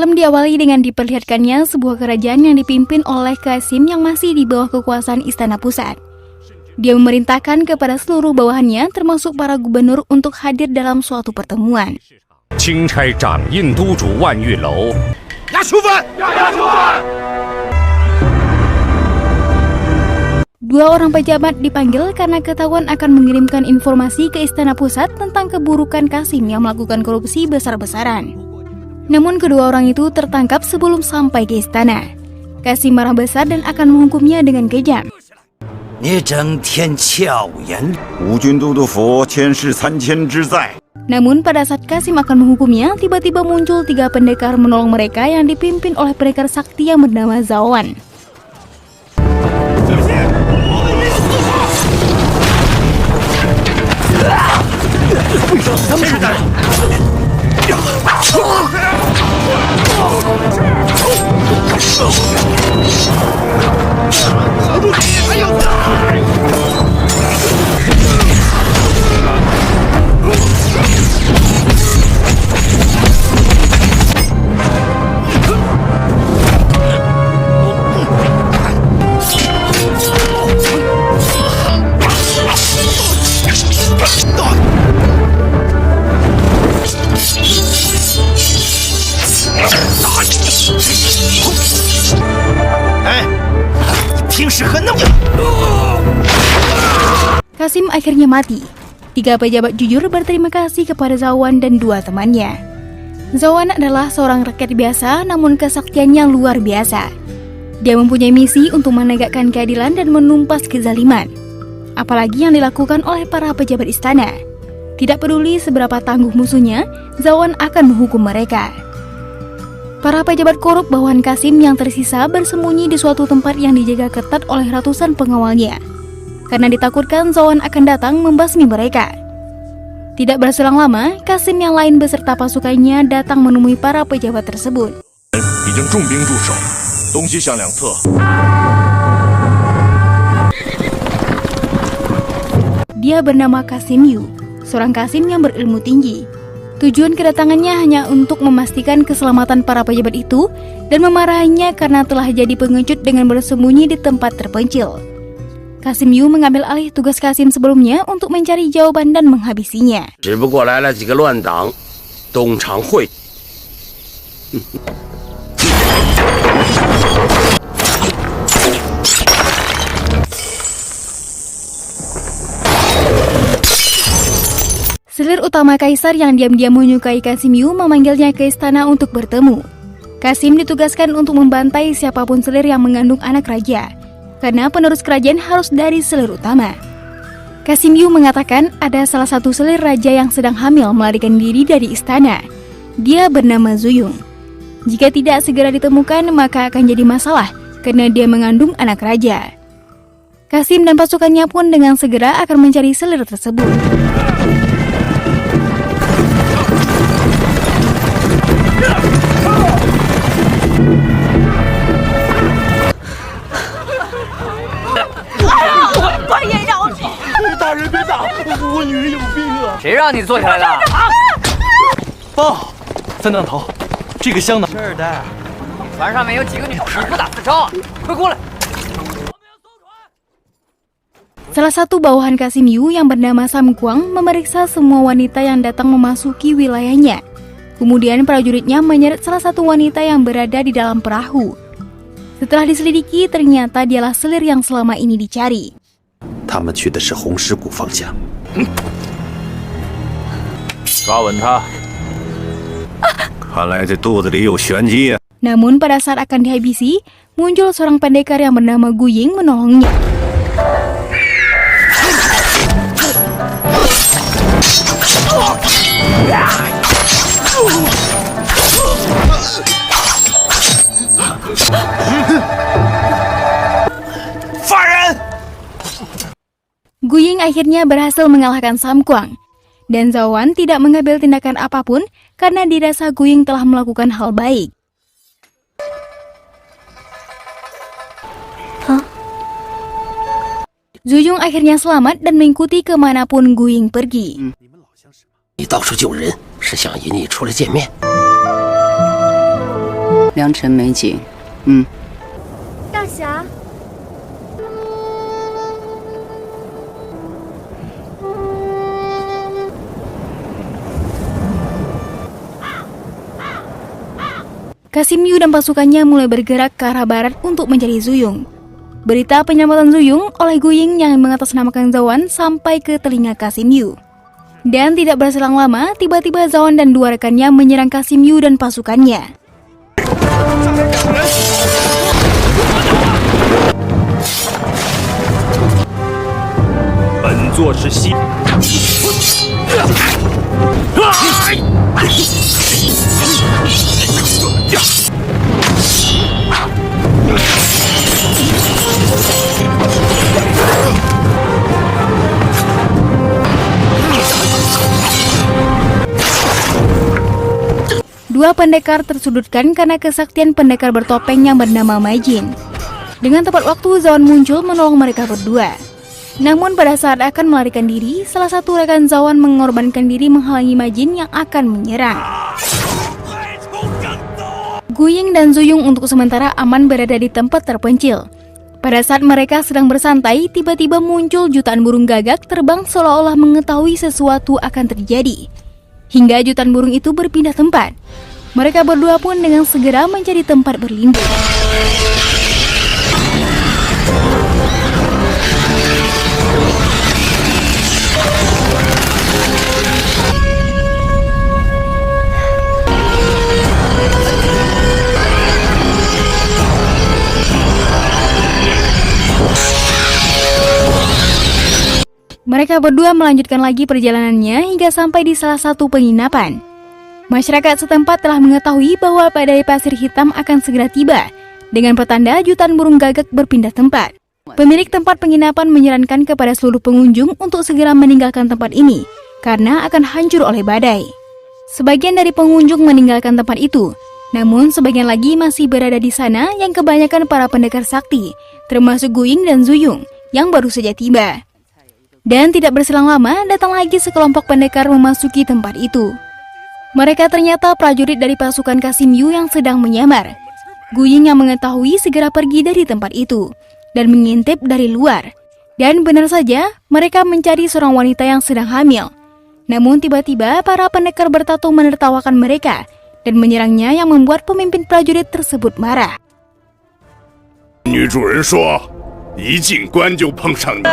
Film diawali dengan diperlihatkannya sebuah kerajaan yang dipimpin oleh Qasim yang masih di bawah kekuasaan Istana Pusat. Dia memerintahkan kepada seluruh bawahannya termasuk para gubernur untuk hadir dalam suatu pertemuan. Dua orang pejabat dipanggil karena ketahuan akan mengirimkan informasi ke Istana Pusat tentang keburukan Qasim yang melakukan korupsi besar-besaran. Namun kedua orang itu tertangkap sebelum sampai ke istana. Qasim marah besar dan akan menghukumnya dengan kejam. Namun pada saat Qasim akan menghukumnya, tiba-tiba muncul 3 pendekar menolong mereka yang dipimpin oleh pendekar sakti yang bernama Zawan. Qasim akhirnya mati. 3 pejabat jujur berterima kasih kepada Zawan dan 2 temannya. Zawan adalah seorang rakyat biasa namun kesaktiannya luar biasa. Dia mempunyai misi untuk menegakkan keadilan dan menumpas kezaliman, apalagi yang dilakukan oleh para pejabat istana. Tidak peduli seberapa tangguh musuhnya, Zawan akan menghukum mereka. Para pejabat korup bawahan Qasim yang tersisa bersembunyi di suatu tempat yang dijaga ketat oleh ratusan pengawalnya, karena ditakutkan Zawan akan datang membasmi mereka. Tidak berselang lama, Qasim yang lain beserta pasukannya datang menemui para pejabat tersebut. Dia bernama Qasim Yu, seorang Qasim yang berilmu tinggi. Tujuan kedatangannya hanya untuk memastikan keselamatan para pejabat itu dan memarahinya karena telah jadi pengecut dengan bersembunyi di tempat terpencil. Qasim Yu mengambil alih tugas Qasim sebelumnya untuk mencari jawaban dan menghabisinya. Selir utama Kaisar yang diam-diam menyukai Qasim Yu memanggilnya ke istana untuk bertemu. Qasim ditugaskan untuk membantai siapapun selir yang mengandung anak raja, karena penerus kerajaan harus dari selir utama. Qasim Yu mengatakan ada salah satu selir raja yang sedang hamil melarikan diri dari istana. Dia bernama Zuyung. Jika tidak segera ditemukan maka akan jadi masalah karena dia mengandung anak raja. Qasim dan pasukannya pun dengan segera akan mencari selir tersebut. Salah satu bawahan Qasim Yu yang bernama Sam Kuang memeriksa semua wanita yang datang memasuki wilayahnya. Kemudian prajuritnya menyeret salah satu wanita yang berada di dalam perahu. Setelah diselidiki, ternyata dialah selir yang selama ini dicari. Namun pada saat akan dihabisi, muncul seorang pendekar yang bernama Gu Ying menolongnya. Gu Ying akhirnya berhasil mengalahkan Sam Kuang, dan Zawan tidak mengambil tindakan apapun karena dirasa Gu Ying telah melakukan hal baik. Zuyung akhirnya selamat dan mengikuti kemanapun Gu Ying pergi. 良辰美景。大侠。 Kasim Yu dan pasukannya mulai bergerak ke arah barat untuk mencari Zuyung. Berita penyelamatan Zuyung oleh Gu Ying yang mengatasnamakan Zawan sampai ke telinga Kasim Yu. Dan tidak berselang lama, tiba-tiba Zawan dan dua rekannya menyerang Kasim Yu dan pasukannya. Dua pendekar tersudutkan karena kesaktian pendekar bertopeng yang bernama Majin. Dengan tepat waktu, Zawan muncul menolong mereka berdua. Namun pada saat akan melarikan diri, salah satu rekan Zawan mengorbankan diri menghalangi Majin yang akan menyerang. Gu Ying dan Zuyung untuk sementara aman berada di tempat terpencil. Pada saat mereka sedang bersantai, tiba-tiba muncul jutaan burung gagak terbang seolah-olah mengetahui sesuatu akan terjadi. Hingga jutaan burung itu berpindah tempat. Mereka berdua pun dengan segera mencari tempat berlindung. Mereka berdua melanjutkan lagi perjalanannya hingga sampai di salah satu penginapan. Masyarakat setempat telah mengetahui bahwa badai pasir hitam akan segera tiba, dengan petanda jutaan burung gagak berpindah tempat. Pemilik tempat penginapan menyarankan kepada seluruh pengunjung untuk segera meninggalkan tempat ini, karena akan hancur oleh badai. Sebagian dari pengunjung meninggalkan tempat itu, namun sebagian lagi masih berada di sana yang kebanyakan para pendekar sakti, termasuk Gu Ying dan Zuyung, yang baru saja tiba. Dan tidak berselang lama, datang lagi sekelompok pendekar memasuki tempat itu. Mereka ternyata prajurit dari pasukan Kasim Yu yang sedang menyamar. Gu Ying yang mengetahui segera pergi dari tempat itu dan mengintip dari luar. Dan benar saja, mereka mencari seorang wanita yang sedang hamil. Namun tiba-tiba para pendekar bertato menertawakan mereka dan menyerangnya yang membuat pemimpin prajurit tersebut marah. 女主人说，一进关就碰上你。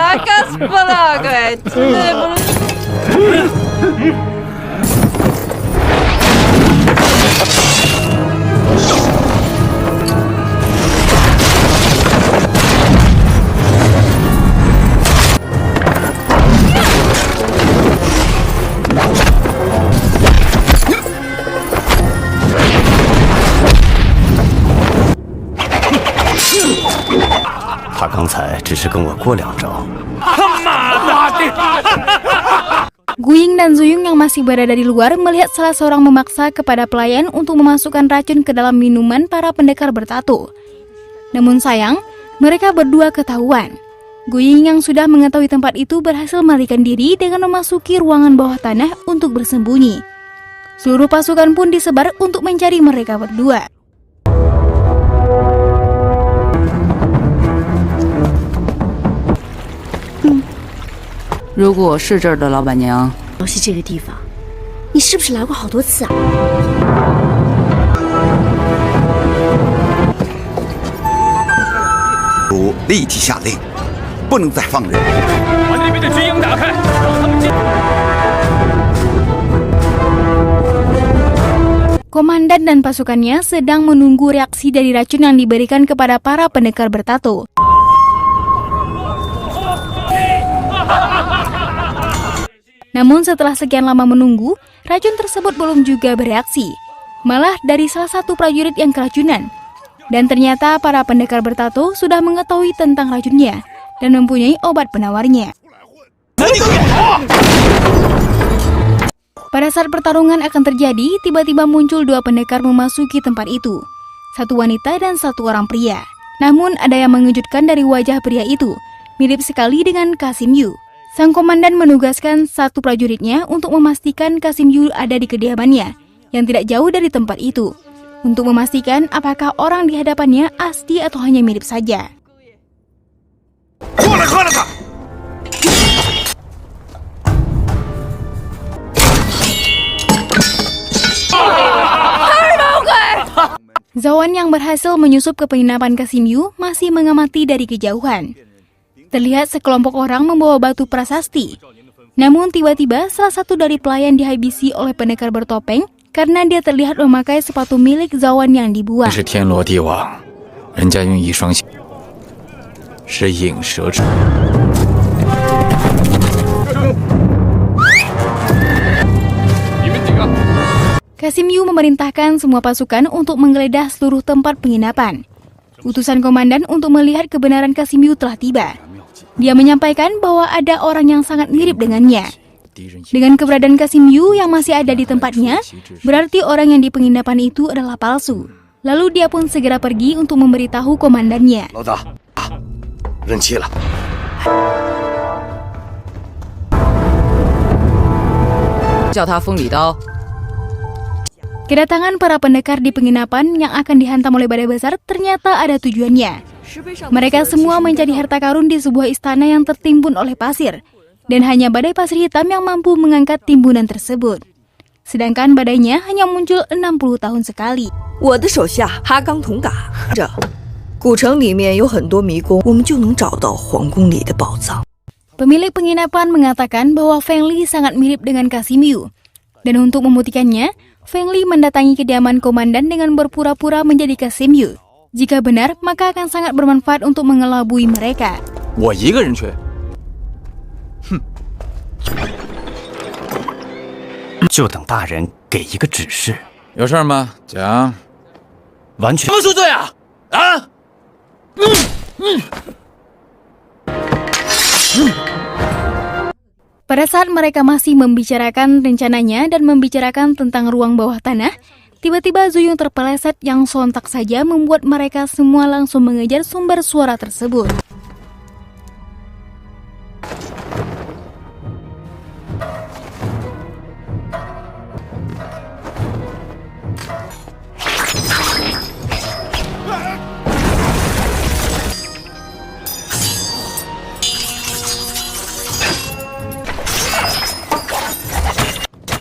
他刚才只是跟我过两招。 Gu Ying dan Zuyung yang masih berada di luar melihat salah seorang memaksa kepada pelayan untuk memasukkan racun ke dalam minuman para pendekar bertato. Namun sayang, mereka berdua ketahuan. Gu Ying yang sudah mengetahui tempat itu berhasil melarikan diri dengan memasuki ruangan bawah tanah untuk bersembunyi. Seluruh pasukan pun disebar untuk mencari mereka berdua. 如果是这儿的老板娘，熟悉这个地方，你是不是来过好多次啊？主立即下令，不能再放人。把那边的军营打开，让他们进。 Komandan dan pasukannya sedang menunggu reaksi dari racun yang diberikan kepada para pendekar bertato. Namun setelah sekian lama menunggu, racun tersebut belum juga bereaksi. Malah dari salah satu prajurit yang keracunan. Dan ternyata para pendekar bertato sudah mengetahui tentang racunnya dan mempunyai obat penawarnya. Pada saat pertarungan akan terjadi, tiba-tiba muncul dua pendekar memasuki tempat itu. Satu wanita dan satu orang pria. Namun ada yang mengejutkan dari wajah pria itu, mirip sekali dengan Kasim Yu. Sang komandan menugaskan satu prajuritnya untuk memastikan Kasim Yu ada di kediamannya, yang tidak jauh dari tempat itu. untuk memastikan apakah orang di hadapannya asli atau hanya mirip saja. 过来，喝了他！ Zawan yang berhasil menyusup ke penginapan Kasim Yu masih mengamati dari kejauhan. Terlihat sekelompok orang membawa batu prasasti. Namun tiba-tiba salah satu dari pelayan dihabisi oleh pendekar bertopeng karena dia terlihat memakai sepatu milik Zawan yang dibuang. 是天罗地网，人家用一双是引蛇出。 Kasim Yu memerintahkan semua pasukan untuk menggeledah seluruh tempat penginapan. Utusan komandan untuk melihat kebenaran Kasim Yu telah tiba. Dia menyampaikan bahwa ada orang yang sangat mirip dengannya. Dengan keberadaan Kasim Yu yang masih ada di tempatnya, berarti orang yang di penginapan itu adalah palsu. Lalu dia pun segera pergi untuk memberitahu komandannya. 老大，认齐了。 叫他风里刀。 Kedatangan para pendekar di penginapan yang akan dihantam oleh badai besar ternyata ada tujuannya. Mereka semua mencari harta karun di sebuah istana yang tertimbun oleh pasir, dan hanya badai pasir hitam yang mampu mengangkat timbunan tersebut. Sedangkan badainya hanya muncul 60 tahun sekali. 我的手下哈刚同嘎着，古城里面有很多迷宫，我们就能找到皇宫里的宝藏。 Pemilik penginapan mengatakan bahwa Feng Li sangat mirip dengan Kasim Yu. Dan untuk membuktikannya, Feng Li mendatangi kediaman komandan dengan berpura-pura menjadi Kasim Yu. Jika benar, maka akan sangat bermanfaat untuk mengelabui mereka. 我一个人去， 就等大人给一个指示， 有事吗？讲。 完全 什么赎罪啊？啊！ Pada saat mereka masih membicarakan rencananya dan membicarakan tentang ruang bawah tanah, tiba-tiba Zuyung terpeleset yang sontak saja membuat mereka semua langsung mengejar sumber suara tersebut.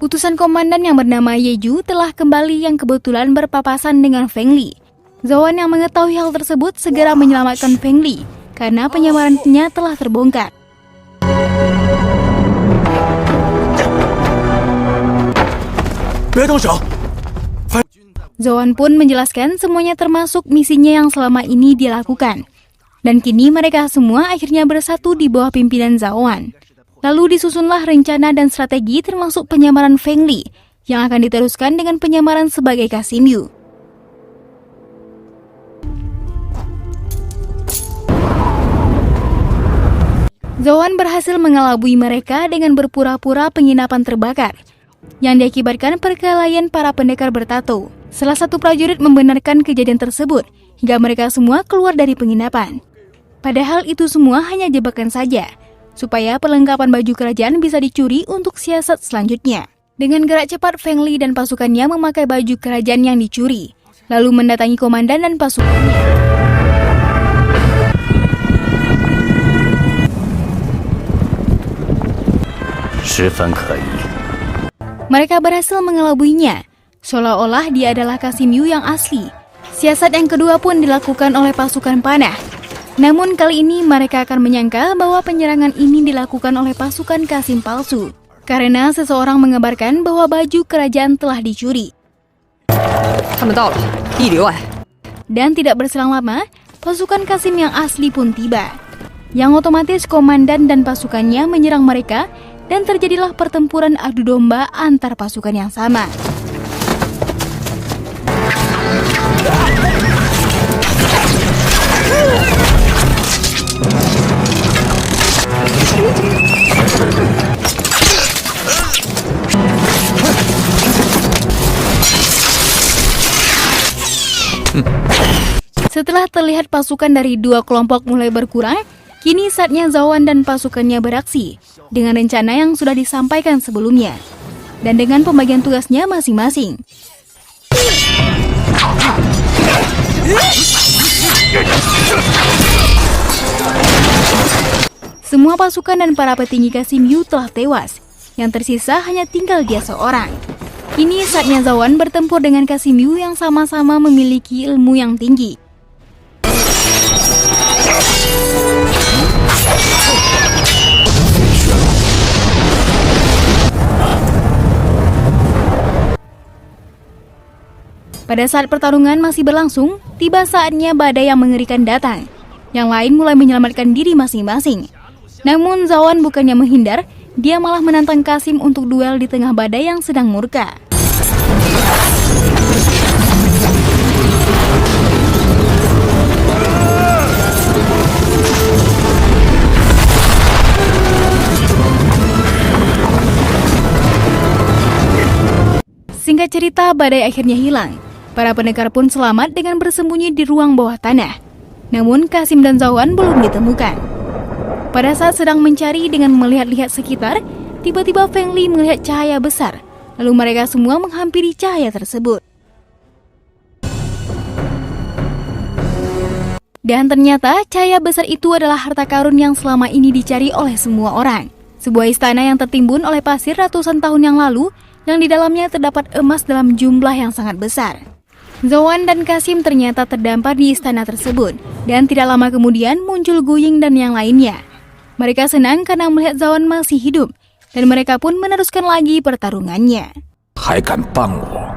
Utusan komandan yang bernama Yeju telah kembali yang kebetulan berpapasan dengan Feng Li. Zawan yang mengetahui hal tersebut segera menyelamatkan Feng Li karena penyamarannya telah terbongkar. Zawan pun menjelaskan semuanya termasuk misinya yang selama ini dia lakukan. Dan kini mereka semua akhirnya bersatu di bawah pimpinan Zawan. Lalu disusunlah rencana dan strategi termasuk penyamaran Feng Li yang akan diteruskan dengan penyamaran sebagai Kasim Yu. Zawan berhasil mengelabui mereka dengan berpura-pura penginapan terbakar yang diakibatkan perkelahian para pendekar bertato. Salah satu prajurit membenarkan kejadian tersebut hingga mereka semua keluar dari penginapan. Padahal itu semua hanya jebakan saja, supaya perlengkapan baju kerajaan bisa dicuri untuk siasat selanjutnya. Dengan gerak cepat, Feng Li dan pasukannya memakai baju kerajaan yang dicuri, lalu mendatangi komandan dan pasukannya. Mereka berhasil mengelabuinya, seolah-olah dia adalah Kasim Yu yang asli. Siasat yang kedua pun dilakukan oleh pasukan panah. Namun kali ini mereka akan menyangka bahwa penyerangan ini dilakukan oleh pasukan Kasim palsu, karena seseorang mengabarkan bahwa baju kerajaan telah dicuri. Dan tidak berselang lama, pasukan Kasim yang asli pun tiba. Yang otomatis komandan dan pasukannya menyerang mereka dan terjadilah pertempuran adu domba antar pasukan yang sama. Setelah terlihat pasukan dari dua kelompok mulai berkurang, kini saatnya Zawan dan pasukannya beraksi dengan rencana yang sudah disampaikan sebelumnya dan dengan pembagian tugasnya masing-masing. Semua pasukan dan para petinggi Qasim Yu telah tewas. Yang tersisa hanya tinggal dia seorang. Kini saatnya Zawan bertempur dengan Qasim Yu yang sama-sama memiliki ilmu yang tinggi. Pada saat pertarungan masih berlangsung, tiba saatnya badai yang mengerikan datang. Yang lain mulai menyelamatkan diri masing-masing. Namun Zawan bukannya menghindar, dia malah menantang Qasim untuk duel di tengah badai yang sedang murka. Singkat cerita, badai akhirnya hilang. Para pendekar pun selamat dengan bersembunyi di ruang bawah tanah. Namun Qasim dan Zawan belum ditemukan. Pada saat sedang mencari dengan melihat-lihat sekitar, tiba-tiba Feng Li melihat cahaya besar. Lalu mereka semua menghampiri cahaya tersebut. Dan ternyata cahaya besar itu adalah harta karun yang selama ini dicari oleh semua orang. Sebuah istana yang tertimbun oleh pasir ratusan tahun yang lalu, yang di dalamnya terdapat emas dalam jumlah yang sangat besar. Zawan dan Qasim ternyata terdampar di istana tersebut, dan tidak lama kemudian muncul Gu Ying dan yang lainnya. Mereka senang karena melihat Zawan masih hidup, dan mereka pun meneruskan lagi pertarungannya. 还敢帮我？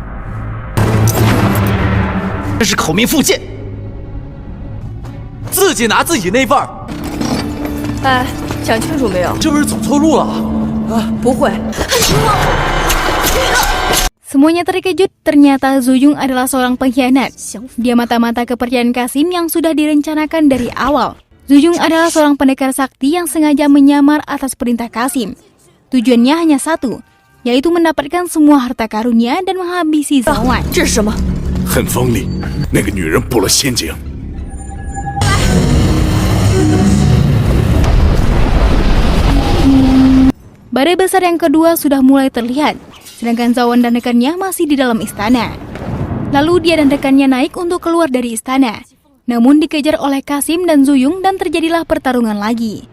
这是口蜜腹剑，自己拿自己那份儿，哎，想清楚没有？这不是走错路了？不会， Semuanya terkejut, ternyata Zhu Yong adalah seorang pengkhianat. Dia mata-mata kepercayaan Qasim yang sudah direncanakan dari awal. Zhu Yong adalah seorang pendekar sakti yang sengaja menyamar atas perintah Qasim. Tujuannya hanya satu, yaitu mendapatkan semua harta karunia dan menghabisi Zawan. 这是什么？很锋利，那个女人布了陷阱。 Badai besar yang kedua sudah mulai terlihat, sedangkan Zawan dan rekannya masih di dalam istana. Lalu dia dan rekannya naik untuk keluar dari istana, namun dikejar oleh Qasim dan Zhu Yong dan terjadilah pertarungan lagi.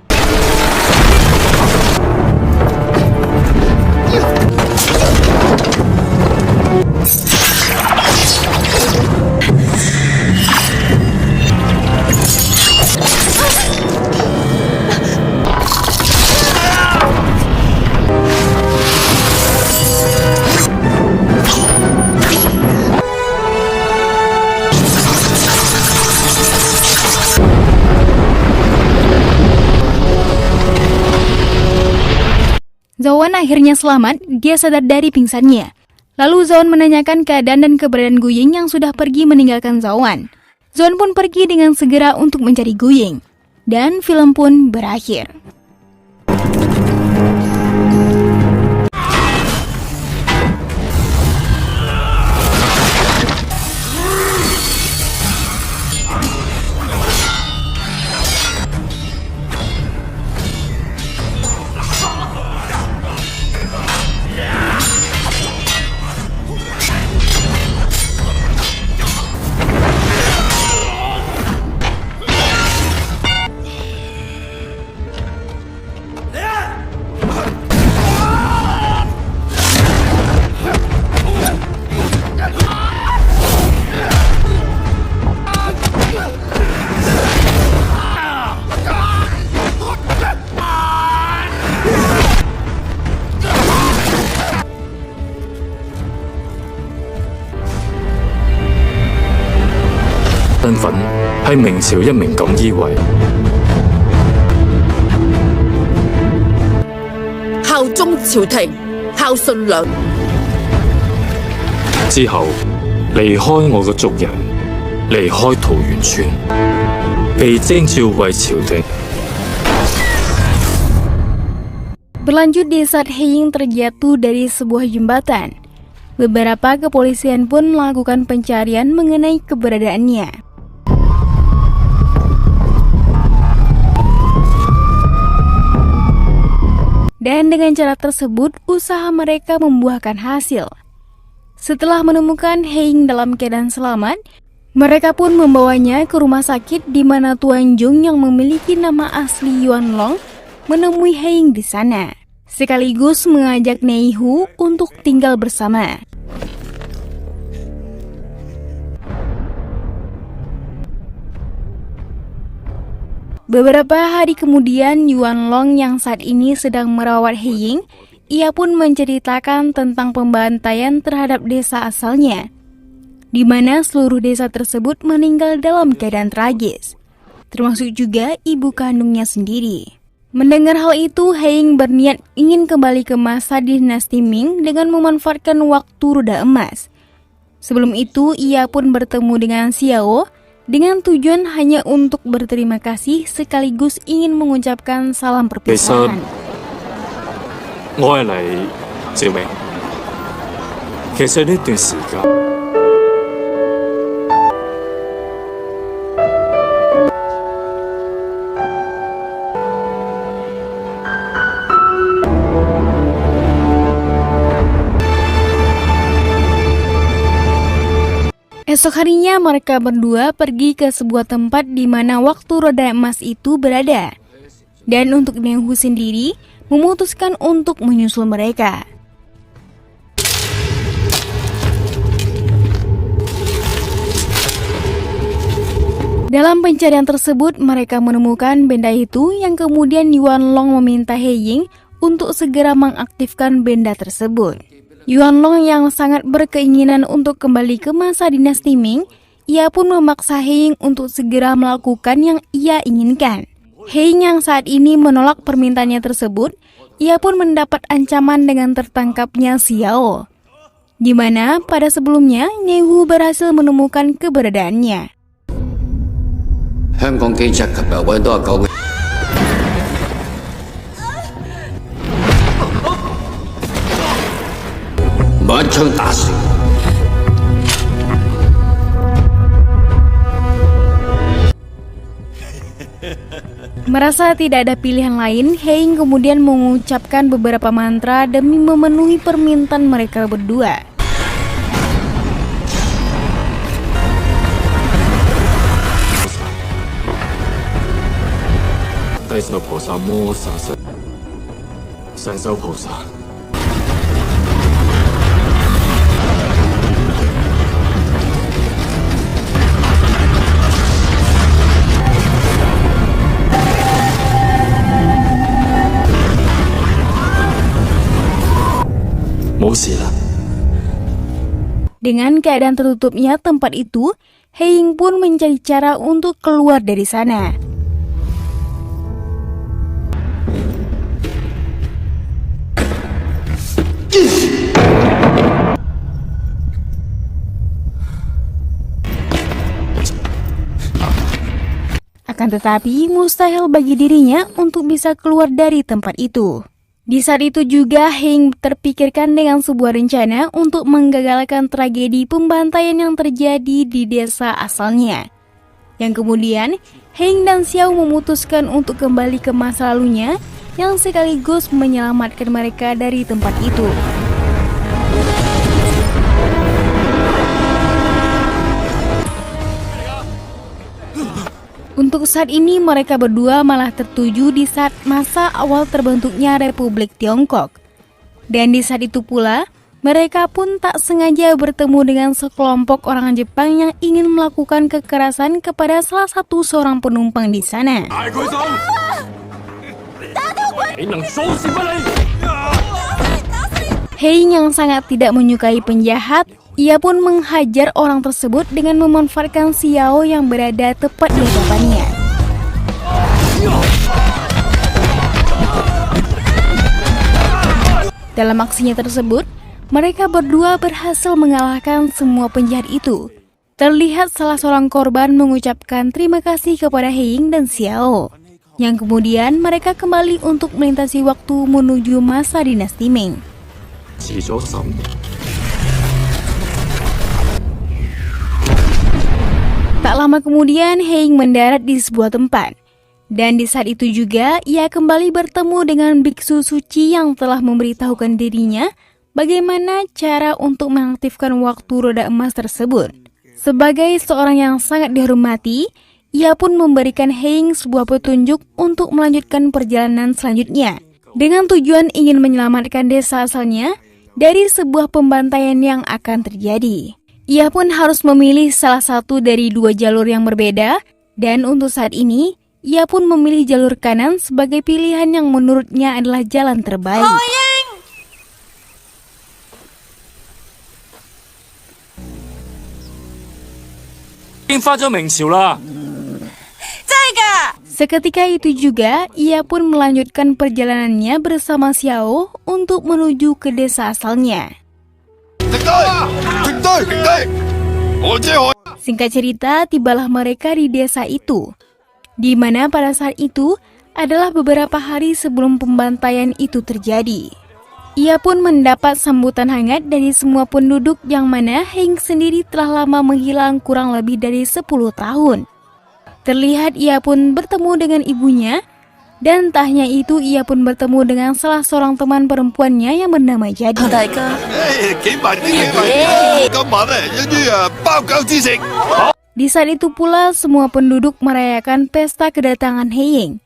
Zawan akhirnya selamat, dia sadar dari pingsannya. Lalu Zawan menanyakan keadaan dan keberadaan Gu Ying yang sudah pergi meninggalkan Zawan. Zawan pun pergi dengan segera untuk mencari Gu Ying. Dan film pun berakhir.身份係明朝一名錦衣衛，效忠朝廷，孝順良。之後離開我嘅族人，離開桃源村，被徵召為朝廷。 Berlanjut di saat He Ying terjatuh dari sebuah jembatan. Beberapa kepolisian pun melakukan pencarian mengenai keberadaannya. Dan dengan cara tersebut, usaha mereka membuahkan hasil. Setelah menemukan He Ying dalam keadaan selamat, Mereka pun membawanya ke rumah sakit di mana Tuan Jung yang memiliki nama asli Yuan Long menemui Heiying di sana, sekaligus mengajak Neihu untuk tinggal bersama. Beberapa hari kemudian, Yuan Long yang saat ini sedang merawat Heiying, ia pun menceritakan tentang pembantaian terhadap desa asalnya, di mana seluruh desa tersebut meninggal dalam keadaan tragis, termasuk juga ibu kandungnya sendiri. Mendengar hal itu, Heiying berniat ingin kembali ke masa dinasti Ming dengan memanfaatkan waktu roda emas. Sebelum itu, ia pun bertemu dengan Xiao dengan tujuan hanya untuk berterima kasih sekaligus ingin mengucapkan salam perpisahan. 我係嚟趙明。其實呢段時間， Esok harinya mereka berdua pergi ke sebuah tempat di mana waktu roda emas itu berada. Dan untuk Neihu sendiri memutuskan untuk menyusul mereka. Dalam pencarian tersebut, mereka menemukan benda itu yang kemudian Yuan Long meminta Heiying untuk segera mengaktifkan benda tersebut. Yuan Long yang sangat berkeinginan untuk kembali ke masa dinasti Ming, ia pun memaksa Heiying untuk segera melakukan yang ia inginkan. Heiying yang saat ini menolak permintaannya tersebut, ia pun mendapat ancaman dengan tertangkapnya Xiao, di mana pada sebelumnya Neihu berhasil menemukan keberadaannya. 香港警察琴日揾到阿九嘅，冇一槍打死。 Merasa tidak ada pilihan lain, Heiying kemudian mengucapkan beberapa mantra demi memenuhi permintaan mereka berdua. Dengan keadaan tertutupnya tempat itu, Heiying pun mencari cara untuk keluar dari sana. Akan tetapi, mustahil bagi dirinya untuk bisa keluar dari tempat itu. Di saat itu juga, Heiying terpikirkan dengan sebuah rencana untuk menggagalkan tragedi pembantaian yang terjadi di desa asalnya. Yang kemudian, Heiying dan Xiao memutuskan untuk kembali ke masa lalunya yang sekaligus menyelamatkan mereka dari tempat itu. Untuk saat ini mereka berdua malah tertuju di saat masa awal terbentuknya Republik Tiongkok. Dan di saat itu pula, mereka pun tak sengaja bertemu dengan sekelompok orang Jepang yang ingin melakukan kekerasan kepada salah satu seorang penumpang di sana. Heiying yang sangat tidak menyukai penjahat, ia pun menghajar orang tersebut dengan memanfaatkan Xiao yang berada tepat di hadapannya. Dalam aksinya tersebut, mereka berdua berhasil mengalahkan semua penjahat itu. Terlihat salah seorang korban mengucapkan terima kasih kepada Heiying dan Xiao, yang kemudian mereka kembali untuk melintasi waktu menuju masa dinasti Ming. Tak lama kemudian, Heiying mendarat di sebuah tempat. Dan di saat itu juga, ia kembali bertemu dengan biksu suci yang telah memberitahukan dirinya bagaimana cara untuk mengaktifkan waktu roda emas tersebut. Sebagai seorang yang sangat dihormati, ia pun memberikan Heying sebuah petunjuk untuk melanjutkan perjalanan selanjutnya, dengan tujuan ingin menyelamatkan desa asalnya dari sebuah pembantaian yang akan terjadi. Ia pun harus memilih salah satu dari dua jalur yang berbeda, dan untuk saat ini, ia pun memilih jalur kanan sebagai pilihan yang menurutnya adalah jalan terbaik. Seketika itu juga, ia pun melanjutkan perjalanannya bersama Xiao untuk menuju ke desa asalnya. Singkat cerita, tibalah mereka di desa itu, di mana pada saat itu adalah beberapa hari sebelum pembantaian itu terjadi. Ia pun mendapat sambutan hangat dari semua penduduk yang mana Heying sendiri telah lama menghilang kurang lebih dari 10 tahun. Terlihat ia pun bertemu dengan ibunya, dan tak hanya itu ia pun bertemu dengan salah seorang teman perempuannya yang bernama Jadi. Di saat itu pula semua penduduk merayakan pesta kedatangan Heying.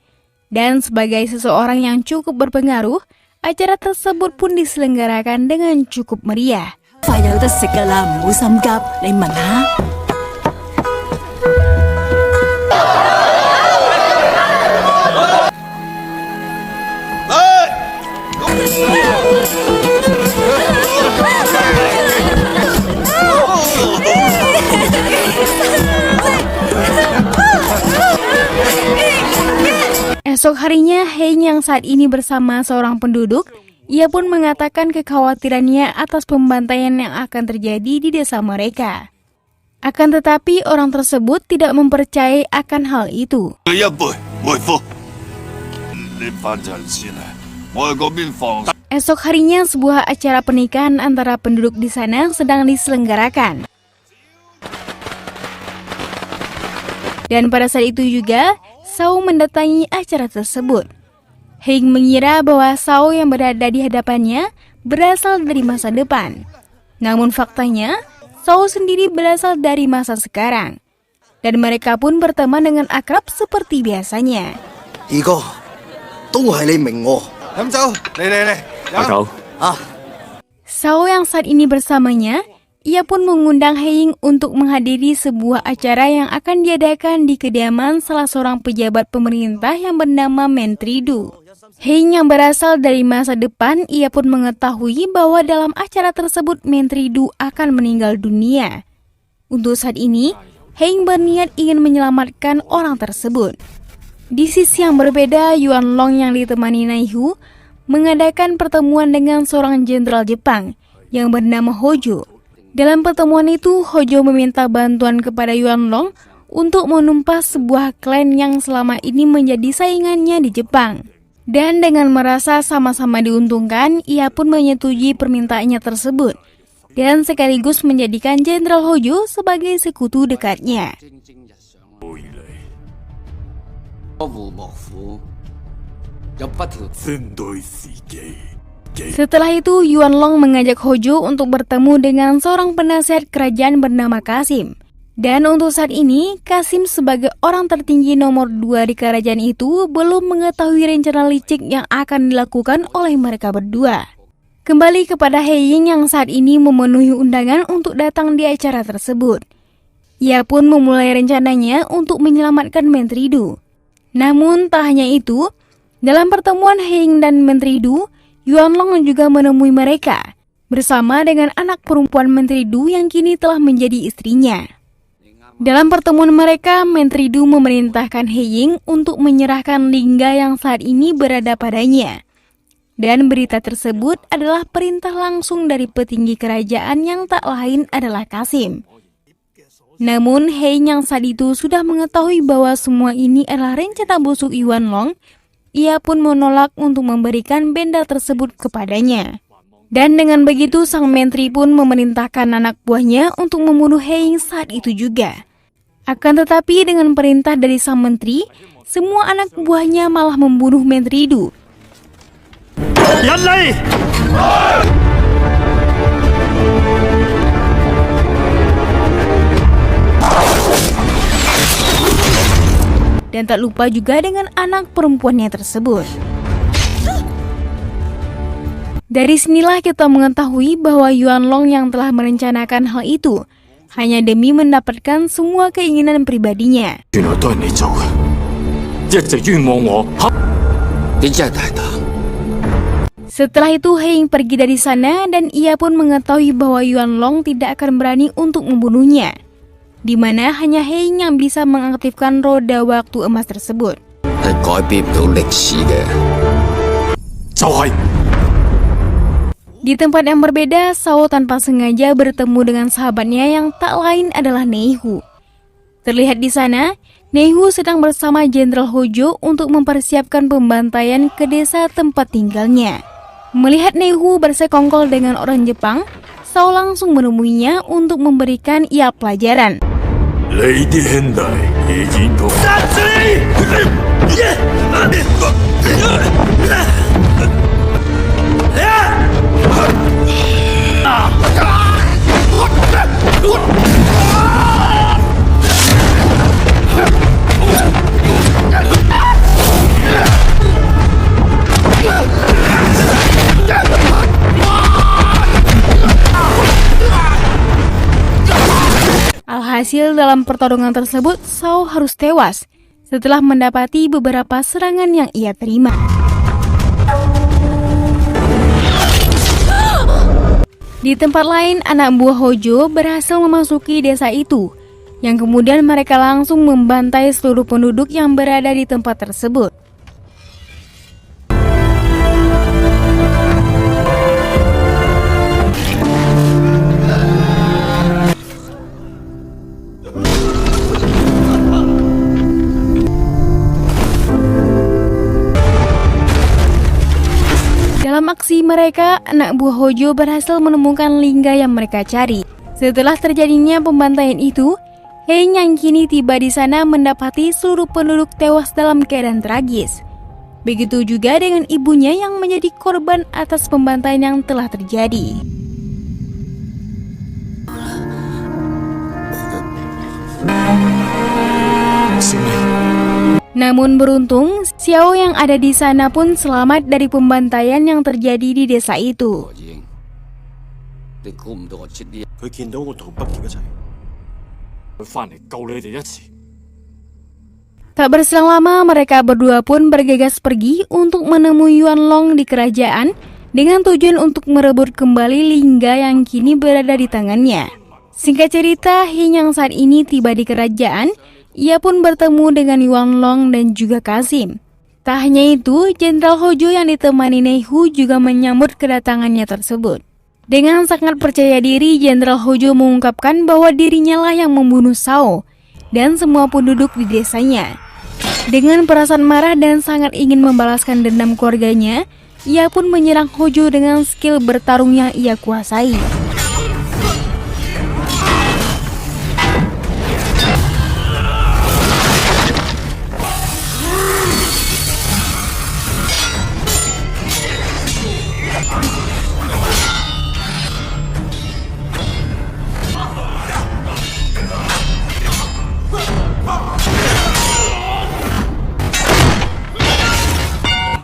Dan sebagai seseorang yang cukup berpengaruh, acara tersebut pun diselenggarakan dengan cukup meriah. Esok harinya, Heying yang saat ini bersama seorang penduduk, ia pun mengatakan kekhawatirannya atas pembantaian yang akan terjadi di desa mereka. Akan tetapi orang tersebut tidak mempercayai akan hal itu. Esok harinya sebuah acara pernikahan antara penduduk di sana sedang diselenggarakan. Dan pada saat itu juga, Xiao mendatangi acara tersebut. Heying mengira bahwa Xiao yang berada di hadapannya berasal dari masa depan. Namun faktanya, Xiao sendiri berasal dari masa sekarang. Dan mereka pun berteman dengan akrab seperti biasanya. Xiao yang saat ini bersamanya, ia pun mengundang Heying untuk menghadiri sebuah acara yang akan diadakan di kediaman salah seorang pejabat pemerintah yang bernama Menteri Du. Heying yang berasal dari masa depan, ia pun mengetahui bahwa dalam acara tersebut Menteri Du akan meninggal dunia. Untuk saat ini, Heying berniat ingin menyelamatkan orang tersebut. Di sisi yang berbeda, Yuan Long yang ditemani Naihu mengadakan pertemuan dengan seorang jenderal Jepang yang bernama Hojo. Dalam pertemuan itu, Hojo meminta bantuan kepada Yuan Long untuk menumpas sebuah klan yang selama ini menjadi saingannya di Jepang. Dan dengan merasa sama-sama diuntungkan, ia pun menyetujui permintaannya tersebut, dan sekaligus menjadikan Jenderal Hojo sebagai sekutu dekatnya. Setelah itu, Yuan Long mengajak Hojo untuk bertemu dengan seorang penasihat kerajaan bernama Kasim. Dan untuk saat ini, Kasim sebagai orang tertinggi nomor 2 di kerajaan itu belum mengetahui rencana licik yang akan dilakukan oleh mereka berdua. Kembali kepada Heying yang saat ini memenuhi undangan untuk datang di acara tersebut. Ia pun memulai rencananya untuk menyelamatkan Menteri Du. Namun tak hanya itu, dalam pertemuan Heying dan Menteri Du, Yuan Long juga menemui mereka bersama dengan anak perempuan Menteri Du yang kini telah menjadi istrinya. Dalam pertemuan mereka, Menteri Du memerintahkan Heying untuk menyerahkan lingga yang saat ini berada padanya. Dan berita tersebut adalah perintah langsung dari petinggi kerajaan yang tak lain adalah Kasim. Namun Heying yang saat itu sudah mengetahui bahwa semua ini adalah rencana busuk Yuan Long. Ia pun menolak untuk memberikan benda tersebut kepadanya. Dan dengan begitu sang menteri pun memerintahkan anak buahnya untuk membunuh Heying saat itu juga. Akan tetapi dengan perintah dari sang menteri, semua anak buahnya malah membunuh Menteri Du. dan tak lupa juga dengan anak perempuannya tersebut. Dari sinilah kita mengetahui bahwa Yuan Long yang telah merencanakan hal itu hanya demi mendapatkan semua keinginan pribadinya. 原來都係你做嘅，一直冤枉我。 你真係大膽。 Setelah itu Heng pergi dari sana dan ia pun mengetahui bahwa Yuan Long tidak akan berani untuk membunuhnya, di mana hanya Heng yang bisa mengaktifkan roda waktu emas tersebut. 係改變唔到歷史嘅。 就係 Di tempat yang berbeda, Sao tanpa sengaja bertemu dengan sahabatnya yang tak lain adalah Neihu. Terlihat di sana, Neihu sedang bersama Jenderal Hojo untuk mempersiapkan pembantaian ke desa tempat tinggalnya. Melihat Neihu bersekongkol dengan orang Jepang, Sao langsung menemuinya untuk memberikan ia pelajaran. Lady Hendai 已經同 Alhasil dalam pertarungan tersebut, Sao harus tewas setelah mendapati beberapa serangan yang ia terima. Di tempat lain, anak buah Hojo berhasil memasuki desa itu, yang kemudian mereka langsung membantai seluruh penduduk yang berada di tempat tersebut. Dalam aksi mereka, anak buah Hojo berhasil menemukan lingga yang mereka cari. Setelah terjadinya pembantaian itu, Heng yang kini tiba di sana mendapati seluruh penduduk tewas dalam keadaan tragis. Begitu juga dengan ibunya yang menjadi korban atas pembantaian yang telah terjadi. Namun beruntung, Xiao yang ada di sana pun selamat dari pembantaian yang terjadi di desa itu. 你估唔到我出呢？ 佢見到我同北橋一齊。 佢翻嚟救你哋一次。 Tak berselang lama, mereka berdua pun bergegas pergi untuk menemui Yuan Long di kerajaan dengan tujuan untuk merebut kembali lingga yang kini berada di tangannya. Singkat cerita, Heng yang saat ini tiba di kerajaan, ia pun bertemu dengan Yuan Long dan juga Kasim. Tak hanya itu, Jenderal Hojo yang ditemani Neihu juga menyambut kedatangannya tersebut. Dengan sangat percaya diri, Jenderal Hojo mengungkapkan bahwa dirinya lah yang membunuh Sao dan semua penduduk di desanya. Dengan perasaan marah dan sangat ingin membalaskan dendam keluarganya, ia pun menyerang Hojo dengan skill bertarung yang ia kuasai.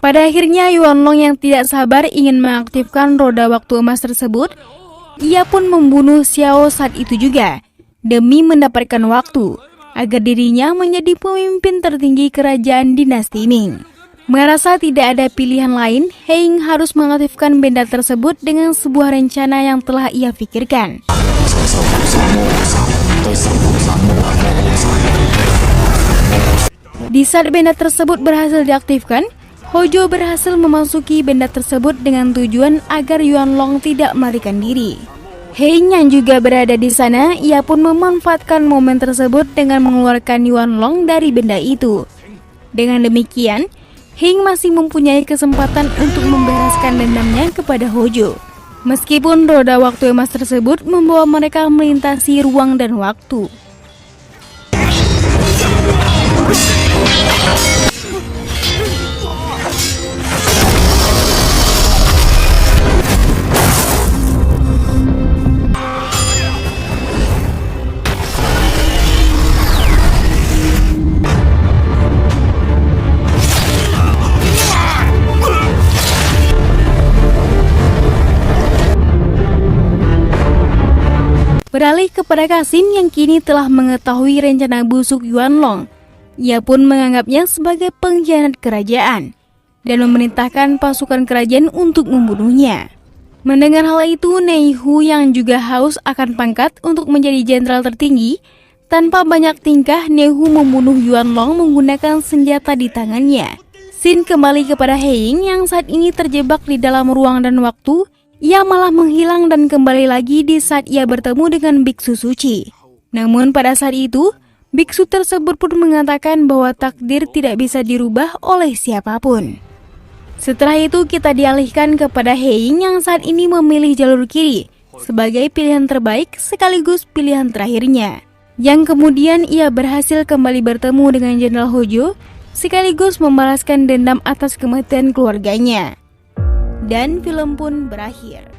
Pada akhirnya Yuan Long yang tidak sabar ingin mengaktifkan roda waktu emas tersebut. Ia pun membunuh Xiao saat itu juga demi mendapatkan waktu agar dirinya menjadi pemimpin tertinggi kerajaan dinasti Ming. Merasa tidak ada pilihan lain, Heng harus mengaktifkan benda tersebut dengan sebuah rencana yang telah ia pikirkan. Di saat benda tersebut berhasil diaktifkan, Hojo berhasil memasuki benda tersebut dengan tujuan agar Yuan Long tidak melarikan diri. Heng yang juga berada di sana, ia pun memanfaatkan momen tersebut dengan mengeluarkan Yuan Long dari benda itu. Dengan demikian, Heng masih mempunyai kesempatan untuk membereskan dendamnya kepada Hojo. Meskipun roda waktu emas tersebut membawa mereka melintasi ruang dan waktu. Beralih kepada Qasim yang kini telah mengetahui rencana busuk Yuanlong, ia pun menganggapnya sebagai pengkhianat kerajaan dan memerintahkan pasukan kerajaan untuk membunuhnya. Mendengar hal itu, Neihu yang juga haus akan pangkat untuk menjadi jenderal tertinggi, tanpa banyak tingkah Neihu membunuh Yuanlong menggunakan senjata di tangannya. Scene kembali kepada Heiying yang saat ini terjebak di dalam ruang dan waktu. Ia malah menghilang dan kembali lagi di saat ia bertemu dengan biksu suci. Namun pada saat itu, biksu tersebut pun mengatakan bahwa takdir tidak bisa dirubah oleh siapapun. Setelah itu kita dialihkan kepada Heiying yang saat ini memilih jalur kiri sebagai pilihan terbaik sekaligus pilihan terakhirnya. Yang kemudian ia berhasil kembali bertemu dengan Jenderal Hojo sekaligus membalaskan dendam atas kematian keluarganya. Dan film pun berakhir.